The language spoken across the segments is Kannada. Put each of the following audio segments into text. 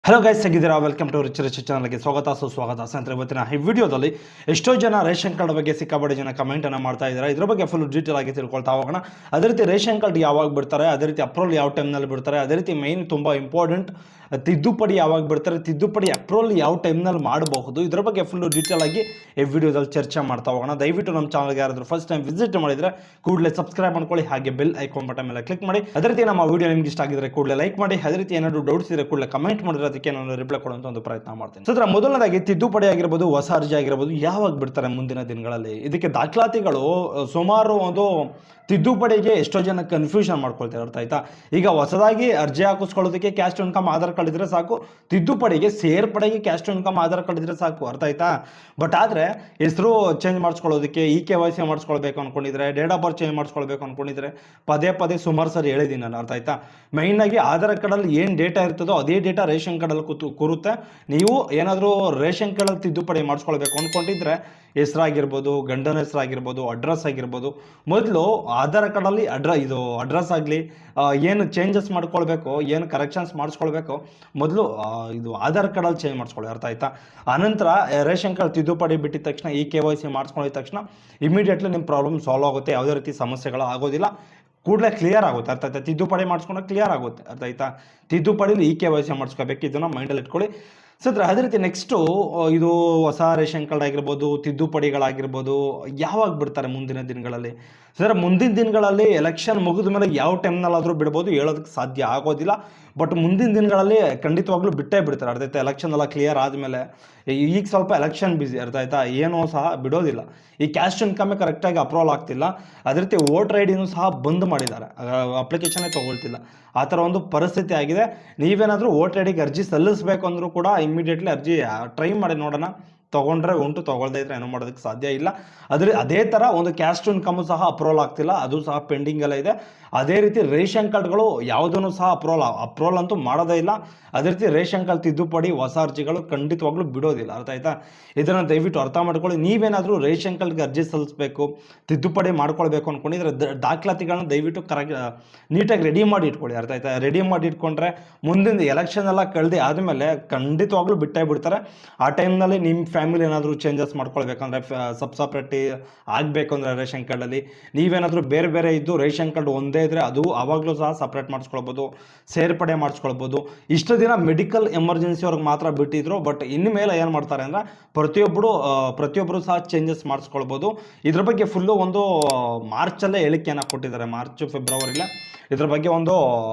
ಹಲೋ ಗೈಸ್, ಹೇಗಿದ್ದೀರಾ? ವೆಲ್ಕಮ್ ಟು ರಿಚ್ ಚಾನಲ್ಗೆ ಸ್ವಾಗತ ಸುಸ್ವಾಗತ. ಸ್ನೇಹಿತರೆ, ಇವತ್ತಿನ ಈ ವಿಡಿಯೋದಲ್ಲಿ ಎಷ್ಟೋ ಜನ ರೇಷನ್ ಕಾರ್ಡ್ ಬಗ್ಗೆ ಸಿಕ್ಕಾಪಟ್ಟೆ ಜನ ಕಮೆಂಟನ್ನು ಮಾಡ್ತಾ ಇದ್ದಾರೆ. ಇದ್ರ ಬಗ್ಗೆ ಫುಲ್ ಡೀಟೇಲ್ ಆಗಿ ತಿಳ್ಕೊಳ್ತಾ ಹೋಗೋಣ. ಅದೇ ರೀತಿ ರೇಷನ್ ಕಾರ್ಡ್ ಯಾವಾಗ ಬಿಡ್ತಾರೆ, ಅದೇ ರೀತಿ ಅಪ್ರೂವಲ್ ಯಾವ ಟೈಮ್ನಲ್ಲಿ ಬಿಡ್ತಾರೆ, ಅದೇ ರೀತಿ ಮೈನ್ ತುಂಬ ಇಂಪಾರ್ಟೆಂಟ್ ತಿದ್ದುಪಡಿ ಯಾವಾಗ ಬಿಡ್ತಾರೆ, ತಿದ್ದುಪಡಿ ಅಪ್ರೂವಲ್ ಯಾವ ಟೈಮ್ನಲ್ಲಿ ಮಾಡಬಹುದು, ಇದ್ರ ಬಗ್ಗೆ ಫುಲ್ ಡೀಟೇಲ್ ಆಗಿ ಈ ವಿಡಿಯೋದಲ್ಲಿ ಚರ್ಚೆ ಮಾಡ್ತಾ ಹೋಗೋಣ. ದಯವಿಟ್ಟು ನಮ್ಮ ಚಾನಲ್ಗೆ ಯಾರಾದರೂ ಫಸ್ಟ್ ಟೈಮ್ ವಿಸಿಟ್ ಮಾಡಿದರೆ ಕೂಡಲೇ ಸಬ್ಸ್ಕ್ರೈಬ್ ಮಾಡ್ಕೊಳ್ಳಿ, ಹಾಗೆ ಬೆಲ್ ಐಕಾನ್ ಬಟನ್ ಮೇಲೆ ಕ್ಲಿಕ್ ಮಾಡಿ. ಅದೇ ರೀತಿ ನಮ್ಮ ವಿಡಿಯೋ ನಿಮ್ಗೆ ಇಷ್ಟ ಆಗಿದ್ರೆ ಕೂಡಲೇ ಲೈಕ್ ಮಾಡಿ. ಅದೇ ರೀತಿ ಏನಾದರೂ ಡೌಟ್ಸ್ ಇದ್ರೆ ಕೂಡಲೇ ಕಮೆಂಟ್ ಮಾಡಿದ್ರೆ ಅದಕ್ಕೆ ನಾನು ರಿಪ್ಲೈ ಕೊಡುವಂತ ಒಂದು ಪ್ರಯತ್ನ ಮಾಡ್ತೀನಿ. ಸೊ ಮೊದಲನೇದಾಗಿ ತಿದ್ದುಪಡಿ ಆಗಿರ್ಬೋದು, ಹೊಸ ಅರ್ಜಿ ಆಗಿರ್ಬೋದು ಯಾವಾಗ ಬಿಡ್ತಾರೆ ಮುಂದಿನ ದಿನಗಳಲ್ಲಿ, ಇದಕ್ಕೆ ದಾಖಲಾತಿಗಳು ಸುಮಾರು ಒಂದು ತಿದ್ದುಪಡಿಗೆ ಎಷ್ಟೋ ಜನ ಕನ್ಫ್ಯೂಷನ್ ಮಾಡ್ಕೊಳ್ತಾರೆ. ಅರ್ಥ ಆಯ್ತಾ? ಈಗ ಹೊಸದಾಗಿ ಅರ್ಜಿ ಹಾಕಿಸ್ಕೊಳ್ಳೋದಕ್ಕೆ ಕ್ಯಾಸ್ಟ್ ಇನ್ಕಮ್ ಆಧಾರ್ ಕಾರ್ಡ್ ಇದ್ರೆ ಸಾಕು, ತಿದ್ದುಪಡಿಗೆ ಸೇರ್ಪಡೆಗೆ ಕ್ಯಾಸ್ಟ್ ಇನ್ಕಮ್ ಆಧಾರ್ ಕಾರ್ಡ್ ಇದ್ರೆ ಸಾಕು. ಅರ್ಥ ಆಯ್ತಾ? ಬಟ್ ಆದರೆ ಹೆಸರು ಚೇಂಜ್ ಮಾಡಿಸ್ಕೊಳ್ಳೋದಕ್ಕೆ KYC ಮಾಡಿಸ್ಕೊಳ್ಬೇಕು ಅನ್ಕೊಂಡಿದ್ರೆ, ಡೇಟ್ ಆಫ್ ಬರ್ತ್ ಚೇಂಜ್ ಮಾಡಿಸ್ಕೊಳ್ಬೇಕು ಅನ್ಕೊಂಡಿದ್ರೆ ಪದೇ ಪದೇ ಸುಮಾರು ಸರಿ ಹೇಳಿದ್ದೀನಿ ನಾನು. ಅರ್ಥ ಆಯ್ತಾ? ಮೈನಾಗಿ ಆಧಾರ್ ಕಾರ್ಡಲ್ಲಿ ಏನು ಡೇಟಾ ಇರ್ತದೋ ಅದೇ ಡೇಟಾ ರೇಷನ್ ಕಾರ್ಡಲ್ಲಿ ಕೂರುತ್ತೆ. ನೀವು ಏನಾದರೂ ರೇಷನ್ ಕಾರ್ಡಲ್ಲಿ ತಿದ್ದುಪಡಿ ಮಾಡಿಸ್ಕೊಳ್ಬೇಕು ಅಂದ್ಕೊಂಡಿದ್ರೆ ಹೆಸರಾಗಿರ್ಬೋದು, ಗಂಡನ ಹೆಸರಾಗಿರ್ಬೋದು, ಅಡ್ರೆಸ್ ಆಗಿರ್ಬೋದು, ಮೊದಲು ಆಧಾರ್ ಕಾರ್ಡಲ್ಲಿ ಅಡ್ರೆಸ್ ಆಗಲಿ, ಏನು ಚೇಂಜಸ್ ಮಾಡ್ಕೊಳ್ಬೇಕು, ಏನು ಕರೆಕ್ಷನ್ಸ್ ಮಾಡಿಸ್ಕೊಳ್ಬೇಕು, ಮೊದಲು ಇದು ಆಧಾರ್ ಕಾರ್ಡಲ್ಲಿ ಚೇಂಜ್ ಮಾಡಿಸ್ಕೊಳ್ಳಿ. ಅರ್ಥ ಆಯ್ತಾ? ಆನಂತರ ರೇಷನ್ ಕಾರ್ಡ್ ತಿದ್ದುಪಡಿ ಬಿಟ್ಟಿದ ತಕ್ಷಣ KYC ಮಾಡಿಸ್ಕೊಂಡಿದ ತಕ್ಷಣ ಇಮಿಡಿಯೇಟ್ಲಿ ನಿಮ್ಮ ಪ್ರಾಬ್ಲಮ್ ಸಾಲ್ವ್ ಆಗುತ್ತೆ. ಯಾವುದೇ ರೀತಿ ಸಮಸ್ಯೆಗಳು ಆಗೋದಿಲ್ಲ, ಕೂಡಲೇ ಕ್ಲಿಯರ್ ಆಗುತ್ತೆ. ಅರ್ಥ ಆಯ್ತಾ? ತಿದ್ದುಪಡಿ ಮಾಡಿಸ್ಕೊಂಡ್ರೆ ಕ್ಲಿಯರ್ ಆಗುತ್ತೆ. ಅರ್ಥ ಆಯ್ತಾ? ತಿದ್ದುಪಡಿಲಿ KYC ಮಾಡಿಸ್ಕೋಬೇಕು, ಇದನ್ನು ಮೈಂಡಲ್ಲಿ ಇಟ್ಕೊಳ್ಳಿ. ಸರ್, ಅದೇ ರೀತಿ ನೆಕ್ಸ್ಟು ಇದು ಹೊಸ ರೇಷನ್ ಕಾರ್ಡ್ ಆಗಿರ್ಬೋದು, ತಿದ್ದುಪಡಿಗಳಾಗಿರ್ಬೋದು ಯಾವಾಗ ಬಿಡ್ತಾರೆ ಮುಂದಿನ ದಿನಗಳಲ್ಲಿ? ಸರ್, ಮುಂದಿನ ದಿನಗಳಲ್ಲಿ ಎಲೆಕ್ಷನ್ ಮುಗಿದ ಮೇಲೆ ಯಾವ ಟೈಮ್ನಲ್ಲಾದರೂ ಬಿಡ್ಬೋದು, ಹೇಳೋದಕ್ಕೆ ಸಾಧ್ಯ ಆಗೋದಿಲ್ಲ. ಬಟ್ ಮುಂದಿನ ದಿನಗಳಲ್ಲಿ ಖಂಡಿತವಾಗ್ಲೂ ಬಿಟ್ಟೇ ಬಿಡ್ತಾರೆ. ಅರ್ಥ ಆಯ್ತಾ? ಎಲೆಕ್ಷನ್ ಎಲ್ಲ ಕ್ಲಿಯರ್ ಆದಮೇಲೆ, ಈಗ ಸ್ವಲ್ಪ ಎಲೆಕ್ಷನ್ ಬಿಸಿ. ಅರ್ಥ ಆಯ್ತಾ? ಏನೂ ಸಹ ಬಿಡೋದಿಲ್ಲ. ಈ ಕ್ಯಾಸ್ಟ್ ಇನ್ಕಮ್ಮೇ ಕರೆಕ್ಟಾಗಿ ಅಪ್ರೂವಲ್ ಆಗ್ತಿಲ್ಲ. ಅದೇ ರೀತಿ ವೋಟರ್ ID ಸಹ ಬಂದ್ ಮಾಡಿದ್ದಾರೆ, ಅಪ್ಲಿಕೇಶನ್ನೇ ತೊಗೊಳ್ತಿಲ್ಲ. ಆ ಥರ ಒಂದು ಪರಿಸ್ಥಿತಿ ಆಗಿದೆ. ನೀವೇನಾದರೂ ವೋಟರ್ ಐಡಿಗೆ ಅರ್ಜಿ ಸಲ್ಲಿಸಬೇಕು ಅಂದರೂ ಕೂಡ ಇಮಿಡಿಯೇಟ್ಲಿ ಅರ್ಜಿ ಟ್ರೈ ಮಾಡಿ ನೋಡೋಣ. ತೊಗೊಂಡ್ರೆ ಉಂಟು, ತೊಗೊಳ್ದೇ ಇದ್ರೆ ಏನೂ ಮಾಡೋದಕ್ಕೆ ಸಾಧ್ಯ ಇಲ್ಲ. ಅದೇ ಥರ ಒಂದು ಕ್ಯಾಸ್ಟ್ ಇನ್ಕಮ್ಮು ಸಹ ಅಪ್ರೂವಲ್ ಆಗ್ತಿಲ್ಲ, ಅದು ಸಹ ಪೆಂಡಿಂಗ್ ಎಲ್ಲ ಇದೆ. ಅದೇ ರೀತಿ ರೇಷನ್ ಕಾರ್ಡ್ಗಳು ಯಾವುದೂ ಸಹ ಅಪ್ರೂವಲ್ ಅಂತೂ ಮಾಡೋದೇ ಇಲ್ಲ. ಅದೇ ರೀತಿ ರೇಷನ್ ಕಾರ್ಡ್ ತಿದ್ದುಪಡಿ ಹೊಸ ಅರ್ಜಿಗಳು ಖಂಡಿತವಾಗ್ಲೂ ಬಿಡೋದಿಲ್ಲ. ಅರ್ಥ ಆಯ್ತಾ? ಇದನ್ನು ದಯವಿಟ್ಟು ಅರ್ಥ ಮಾಡ್ಕೊಳ್ಳಿ. ನೀವೇನಾದರೂ ರೇಷನ್ ಕಾರ್ಡ್ಗೆ ಅರ್ಜಿ ಸಲ್ಲಿಸಬೇಕು, ತಿದ್ದುಪಡಿ ಮಾಡ್ಕೊಳ್ಬೇಕು ಅಂದ್ಕೊಂಡಿದ್ರೆ ದಾಖಲಾತಿಗಳನ್ನ ದಯವಿಟ್ಟು ನೀಟಾಗಿ ರೆಡಿ ಮಾಡಿ ಇಟ್ಕೊಳ್ಳಿ. ಅರ್ಥ ಆಯ್ತಾ? ರೆಡಿ ಮಾಡಿ ಇಟ್ಕೊಂಡ್ರೆ ಮುಂದಿನ ಎಲೆಕ್ಷನ್ ಎಲ್ಲ ಕಳೆದು ಆದಮೇಲೆ ಖಂಡಿತವಾಗ್ಲೂ ಬಿಟ್ಟೇ ಬಿಡ್ತಾರೆ. ಆ ಟೈಮ್ನಲ್ಲಿ ನಿಮ್ಮ ಫ್ಯಾಮಿಲಿ ಏನಾದರೂ ಚೇಂಜಸ್ ಮಾಡ್ಕೊಳ್ಬೇಕಂದ್ರೆ, ಸಪ್ರೇಟಿ ಆಗಬೇಕು ಅಂದರೆ ರೇಷನ್ ಕಾರ್ಡಲ್ಲಿ ನೀವೇನಾದರೂ ಬೇರೆ ಬೇರೆ ಇದ್ದು ರೇಷನ್ ಕಾರ್ಡ್ ಒಂದೇ ಇದ್ದರೆ ಅದು ಆವಾಗಲೂ ಸಹ ಸಪ್ರೇಟ್ ಮಾಡಿಸ್ಕೊಳ್ಬೋದು, ಸೇರ್ಪಡೆ ಮಾಡಿಸ್ಕೊಳ್ಬೋದು. ಇಷ್ಟು ದಿನ ಮೆಡಿಕಲ್ ಎಮರ್ಜೆನ್ಸಿ ಅವ್ರಿಗೆ ಮಾತ್ರ ಬಿಟ್ಟಿದ್ರು. ಬಟ್ ಇನ್ನು ಮೇಲೆ ಏನು ಮಾಡ್ತಾರೆ ಅಂದರೆ ಪ್ರತಿಯೊಬ್ಬರು ಸಹ ಚೇಂಜಸ್ ಮಾಡಿಸ್ಕೊಳ್ಬೋದು. ಇದ್ರ ಬಗ್ಗೆ ಫುಲ್ಲು ಒಂದು ಮಾರ್ಚಲ್ಲೇ ಹೇಳಿಕೆಯನ್ನು ಕೊಟ್ಟಿದ್ದಾರೆ, ಮಾರ್ಚ್ ಫೆಬ್ರವರಿಲೇ ಇದ್ರ ಬಗ್ಗೆ ಒಂದು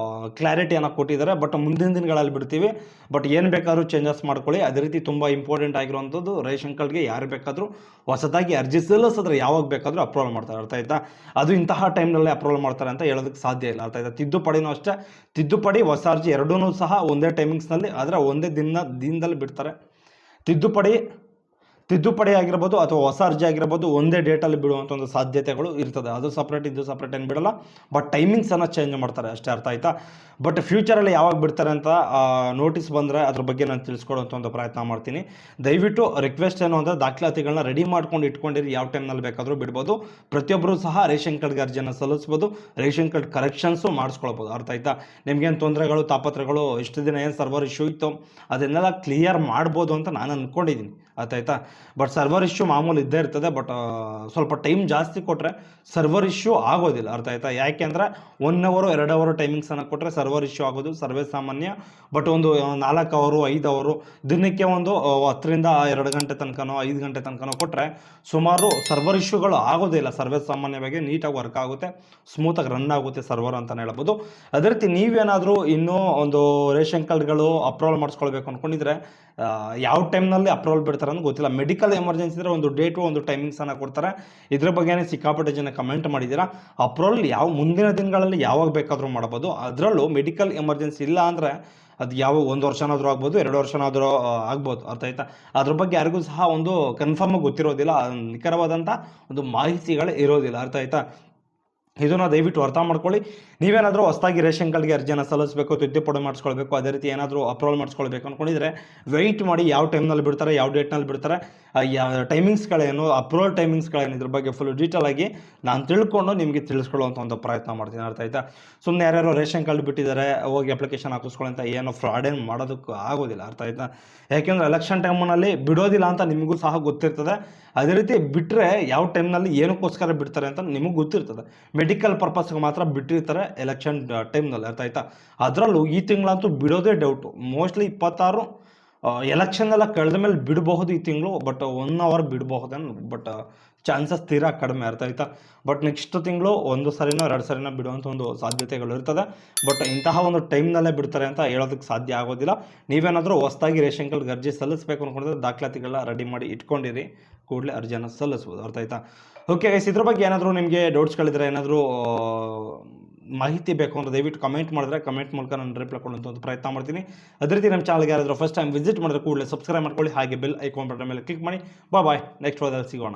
ಕ್ಲಾರಿಟಿಯನ್ನು ಕೊಟ್ಟಿದ್ದಾರೆ. ಬಟ್ ಮುಂದಿನ ದಿನಗಳಲ್ಲಿ ಬಿಡ್ತೀವಿ, ಬಟ್ ಏನು ಬೇಕಾದ್ರೂ ಚೇಂಜಸ್ ಮಾಡ್ಕೊಳ್ಳಿ. ಅದೇ ರೀತಿ ತುಂಬ ಇಂಪಾರ್ಟೆಂಟ್ ಆಗಿರುವಂಥದ್ದು, ರೇಷನ್ ಕಾರ್ಡ್ಗೆ ಯಾರು ಬೇಕಾದರೂ ಹೊಸದಾಗಿ ಅರ್ಜಿ ಸಲ್ಲಿಸಿದ್ರೆ ಯಾವಾಗ ಬೇಕಾದರೂ ಅಪ್ರೂವಲ್ ಮಾಡ್ತಾರೆ. ಅರ್ಥ ಆಯ್ತಾ? ಅದು ಇಂತಹ ಟೈಮ್ನಲ್ಲೇ ಅಪ್ರೂವಲ್ ಮಾಡ್ತಾರೆ ಅಂತ ಹೇಳೋದಕ್ಕೆ ಸಾಧ್ಯ ಇಲ್ಲ. ಅರ್ಥ ಆಯ್ತಾ? ತಿದ್ದುಪಡಿನೂ ಅಷ್ಟೇ, ತಿದ್ದುಪಡಿ ಹೊಸ ಅರ್ಜಿ ಎರಡೂ ಸಹ ಒಂದೇ ಟೈಮಿಂಗ್ಸ್ನಲ್ಲಿ, ಆದರೆ ಒಂದೇ ದಿನದಲ್ಲಿ ಬಿಡ್ತಾರೆ. ತಿದ್ದುಪಡಿ ಆಗಿರ್ಬೋದು ಅಥವಾ ಹೊಸ ಅರ್ಜಿ ಆಗಿರ್ಬೋದು ಒಂದೇ ಡೇಟಲ್ಲಿ ಬಿಡುವಂಥ ಒಂದು ಸಾಧ್ಯತೆಗಳು ಇರ್ತದೆ. ಅದು ಸಪ್ರೇಟ್, ಇದು ಸಪ್ರೇಟ್ ಏನು ಬಿಡಲ್ಲ, ಬಟ್ ಟೈಮಿಂಗ್ಸನ್ನು ಚೇಂಜ್ ಮಾಡ್ತಾರೆ ಅಷ್ಟೇ. ಅರ್ಥ ಆಯ್ತಾ? ಬಟ್ ಫ್ಯೂಚರಲ್ಲಿ ಯಾವಾಗ ಬಿಡ್ತಾರೆ ಅಂತ ನೋಟಿಸ್ ಬಂದರೆ ಅದ್ರ ಬಗ್ಗೆ ನಾನು ತಿಳಿಸ್ಕೊಡುವಂಥ ಒಂದು ಪ್ರಯತ್ನ ಮಾಡ್ತೀನಿ. ದಯವಿಟ್ಟು ರಿಕ್ವೆಸ್ಟ್ ಏನು ಅಂದರೆ ದಾಖಲಾತಿಗಳನ್ನ ರೆಡಿ ಮಾಡ್ಕೊಂಡು ಇಟ್ಕೊಂಡಿರಿ, ಯಾವ ಟೈಮ್ನಲ್ಲಿ ಬೇಕಾದರೂ ಬಿಡ್ಬೋದು. ಪ್ರತಿಯೊಬ್ಬರು ಸಹ ರೇಷನ್ ಕಾರ್ಡ್ಗೆ ಅರ್ಜಿಯನ್ನು ಸಲ್ಲಿಸ್ಬೋದು, ರೇಷನ್ ಕಾರ್ಡ್ ಕರೆಕ್ಷನ್ಸು ಮಾಡಿಸ್ಕೊಳ್ಬೋದು. ಅರ್ಥ ಆಯ್ತಾ? ನಿಮಗೇನು ತೊಂದರೆಗಳು ತಾಪತ್ರಗಳು ಇಷ್ಟು ದಿನ ಏನು ಸರ್ವರ್ ಇಶ್ಯೂ ಇತ್ತು ಅದನ್ನೆಲ್ಲ ಕ್ಲಿಯರ್ ಮಾಡ್ಬೋದು ಅಂತ ನಾನು ಅಂದ್ಕೊಂಡಿದ್ದೀನಿ. ಅರ್ಥ ಆಯ್ತಾ? ಬಟ್ ಸರ್ವರ್ ಇಶ್ಯೂ ಮಾಮೂಲಿ ಇದ್ದೇ ಇರ್ತದೆ. ಬಟ್ ಸ್ವಲ್ಪ ಟೈಮ್ ಜಾಸ್ತಿ ಕೊಟ್ಟರೆ ಸರ್ವರ್ ಇಶ್ಯೂ ಆಗೋದಿಲ್ಲ. ಅರ್ಥ ಆಯ್ತಾ? ಯಾಕೆ ಅಂದರೆ 1 ಅವರ್ 2 ಅವರ್ ಟೈಮಿಂಗ್ಸನ್ನು ಕೊಟ್ಟರೆ ಸರ್ವರ್ ಇಶ್ಯೂ ಆಗೋದು ಸರ್ವೇ ಸಾಮಾನ್ಯ. ಬಟ್ ಒಂದು 4 ಅವರು 5 ಅವರು ದಿನಕ್ಕೆ ಒಂದು 10 ರಿಂದ 2 ಗಂಟೆ ತನಕನೋ 5 ಗಂಟೆ ತನಕನೋ ಕೊಟ್ಟರೆ ಸುಮಾರು ಸರ್ವರ್ ಇಶ್ಯೂಗಳು ಆಗೋದಿಲ್ಲ. ಸರ್ವೇ ಸಾಮಾನ್ಯವಾಗಿ ನೀಟಾಗಿ ವರ್ಕ್ ಆಗುತ್ತೆ, ಸ್ಮೂತಾಗಿ ರನ್ ಆಗುತ್ತೆ ಸರ್ವರ್ ಅಂತಲೇ ಹೇಳ್ಬೋದು. ಅದೇ ರೀತಿ ನೀವೇನಾದರೂ ಇನ್ನೂ ಒಂದು ರೇಷನ್ ಕಾರ್ಡ್ಗಳು ಅಪ್ರೂವಲ್ ಮಾಡಿಸ್ಕೊಳ್ಬೇಕು ಅಂದ್ಕೊಂಡಿದ್ರೆ ಯಾವ ಟೈಮ್ನಲ್ಲಿ ಅಪ್ರೂವಲ್ ಬಿಡ್ತಾರೆ ಅಂತ ಗೊತ್ತಿಲ್ಲ. ಮೆಡಿಕಲ್ ಎಮರ್ಜೆನ್ಸಿ ಇದ್ದರೆ ಒಂದು ಡೇಟು ಒಂದು ಟೈಮಿಂಗ್ಸನ್ನು ಕೊಡ್ತಾರೆ. ಇದ್ರ ಬಗ್ಗೆನೇ ಸಿಕ್ಕಾಪಟ್ಟೆ ಜನ ಕಮೆಂಟ್ ಮಾಡಿದ್ದೀರಾ. ಅಪ್ರೂವಲ್ ಮುಂದಿನ ದಿನಗಳಲ್ಲಿ ಯಾವಾಗ ಬೇಕಾದರೂ ಮಾಡ್ಬೋದು. ಅದರಲ್ಲೂ ಮೆಡಿಕಲ್ ಎಮರ್ಜೆನ್ಸಿ ಇಲ್ಲ ಅಂದರೆ ಅದು 1 ವರ್ಷನಾದರೂ ಆಗ್ಬೋದು, 2 ವರ್ಷನಾದರೂ ಆಗ್ಬೋದು. ಅರ್ಥ ಆಯ್ತಾ? ಅದ್ರ ಬಗ್ಗೆ ಯಾರಿಗೂ ಸಹ ಒಂದು ಕನ್ಫರ್ಮಾಗಿ ಗೊತ್ತಿರೋದಿಲ್ಲ, ನಿಖರವಾದಂಥ ಒಂದು ಮಾಹಿತಿಗಳು ಇರೋದಿಲ್ಲ. ಅರ್ಥ ಆಯ್ತಾ? ಇದನ್ನು ದಯವಿಟ್ಟು ಅರ್ಥ ಮಾಡ್ಕೊಳ್ಳಿ. ನೀವೇನಾದರೂ ಹೊಸದಾಗಿ ರೇಷನ್ ಕಾರ್ಡ್ಗೆ ಅರ್ಜಿಯನ್ನು ಸಲ್ಲಿಸಬೇಕು, ತಿದ್ದುಪಡಿ ಮಾಡಿಸ್ಕೊಳ್ಬೇಕು, ಅದೇ ರೀತಿ ಏನಾದರೂ ಅಪ್ರೂವಲ್ ಮಾಡಿಸ್ಕೊಳ್ಬೇಕು ಅಂದ್ಕೊಂಡಿದ್ರೆ ವೆಯ್ಟ್ ಮಾಡಿ. ಯಾವ ಟೈಮ್ನಲ್ಲಿ ಬಿಡ್ತಾರೆ, ಯಾವ ಡೇಟ್ನಲ್ಲಿ ಬಿಡ್ತಾರೆ, ಯಾವ ಟೈಮಿಂಗ್ಸ್ಗಳೇನು, ಅಪ್ರೂವಲ್ ಟೈಮಿಂಗ್ಸ್ಗಳೇನು, ಇದ್ರ ಬಗ್ಗೆ ಫುಲ್ ಡೀಟೇಲ್ ಆಗಿ ನಾನು ತಿಳ್ಕೊಂಡು ನಿಮಗೆ ತಿಳಿಸ್ಕೊಳ್ಳುವಂಥ ಒಂದು ಪ್ರಯತ್ನ ಮಾಡ್ತೀನಿ. ಅರ್ಥ ಆಯ್ತಾ? ಸುಮ್ಮನೆ ಯಾರ್ಯಾರೋ ರೇಷನ್ ಕಾರ್ಡ್ ಬಿಟ್ಟಿದ್ದಾರೆ ಹೋಗಿ ಅಪ್ಲಿಕೇಶನ್ ಹಾಕಿಸ್ಕೊಳ್ಳಿ ಅಂತ ಏನೋ ಫ್ರಾಡ್ ಏನು ಮಾಡೋದಕ್ಕೂ ಆಗೋದಿಲ್ಲ. ಅರ್ಥ ಆಯ್ತಾ? ಯಾಕೆಂದರೆ ಎಲೆಕ್ಷನ್ ಟೈಮ್ನಲ್ಲಿ ಬಿಡೋದಿಲ್ಲ ಅಂತ ನಿಮಗೂ ಸಹ ಗೊತ್ತಿರ್ತದೆ. ಅದೇ ರೀತಿ ಬಿಟ್ಟರೆ ಯಾವ ಟೈಮ್ನಲ್ಲಿ ಏನಕ್ಕೋಸ್ಕರ ಬಿಡ್ತಾರೆ ಅಂತ ನಿಮಗೆ ಗೊತ್ತಿರ್ತದೆ. ಮೆಡಿಕಲ್ ಪರ್ಪಸ್ಗೆ ಮಾತ್ರ ಬಿಟ್ಟಿರ್ತಾರೆ ಎಲೆಕ್ಷನ್ ಟೈಮ್ನಲ್ಲಿ. ಅರ್ಥ ಆಯ್ತಾ? ಅದರಲ್ಲೂ ಈ ತಿಂಗಳಂತೂ ಬಿಡೋದೇ ಡೌಟು. ಮೋಸ್ಟ್ಲಿ 26 ಎಲೆಕ್ಷನ್ ಎಲ್ಲ ಕಳೆದ ಮೇಲೆ ಬಿಡಬಹುದು ಈ ತಿಂಗಳು. ಬಟ್ 1 ಅವರ್ ಬಿಡಬಹುದೇನು, ಬಟ್ ಚಾನ್ಸಸ್ ತೀರಾ ಕಡಿಮೆ. ಅರ್ಥ ಆಯ್ತಾ? ಬಟ್ ನೆಕ್ಸ್ಟ್ ತಿಂಗಳು 1 ಸರಿನೋ 2 ಸರಿನೋ ಬಿಡುವಂಥ ಒಂದು ಸಾಧ್ಯತೆಗಳು ಇರ್ತದೆ. ಬಟ್ ಇಂತಹ ಒಂದು ಟೈಮ್ನಲ್ಲೇ ಬಿಡ್ತಾರೆ ಅಂತ ಹೇಳೋದಕ್ಕೆ ಸಾಧ್ಯ ಆಗೋದಿಲ್ಲ. ನೀವೇನಾದರೂ ಹೊಸದಾಗಿ ರೇಷನ್ ಕಾರ್ಡ್ಗೆ ಅರ್ಜಿ ಸಲ್ಲಿಸಬೇಕು ಅಂದ್ಕೊಂಡಿದ್ರೆ ದಾಖಲಾತಿಗಳನ್ನ ರೆಡಿ ಮಾಡಿ ಇಟ್ಕೊಂಡಿರಿ, ಕೂಡಲೇ ಅರ್ಜಿಯನ್ನು ಸಲ್ಲಿಸ್ಬೋದು. ಅರ್ಥ ಆಯ್ತಾ? ಓಕೆ ಗೈಸ್, ಇದ್ರ ಬಗ್ಗೆ ಏನಾದರೂ ನಿಮಗೆ ಡೌಟ್ಸ್ಗಳಿದ್ರೆ, ಏನಾದರೂ ಮಾಹಿತಿ ಬೇಕು ಅಂದರೆ ದಯವಿಟ್ಟು ಕಮೆಂಟ್ ಮಾಡಿದ್ರೆ ಕಮೆಂಟ್ ಮೂಲಕ ನಾನು ರಿಪ್ಲೈ ಕೊಡುವಂಥ ಒಂದು ಪ್ರಯತ್ನ ಮಾಡ್ತೀನಿ. ಅದೇ ರೀತಿ ನಮ್ಮ ಚಾನಲ್ಗೆ ಯಾರಾದರೂ ಫಸ್ಟ್ ಟೈಮ್ ವಿಸಿಟ್ ಮಾಡಿದ್ರೆ ಕೂಡಲೇ ಸಬ್ಸ್ಕ್ರೈಬ್ ಮಾಡ್ಕೊಳ್ಳಿ, ಹಾಗೆ ಬೆಲ್ ಐಕಾನ್ ಬಟನ್ ಮೇಲೆ ಕ್ಲಿಕ್ ಮಾಡಿ. ಬಾಯ್, ನೆಕ್ಸ್ಟ್ ವಾರದಲ್ಲಿ ಸಿಗೋಣ.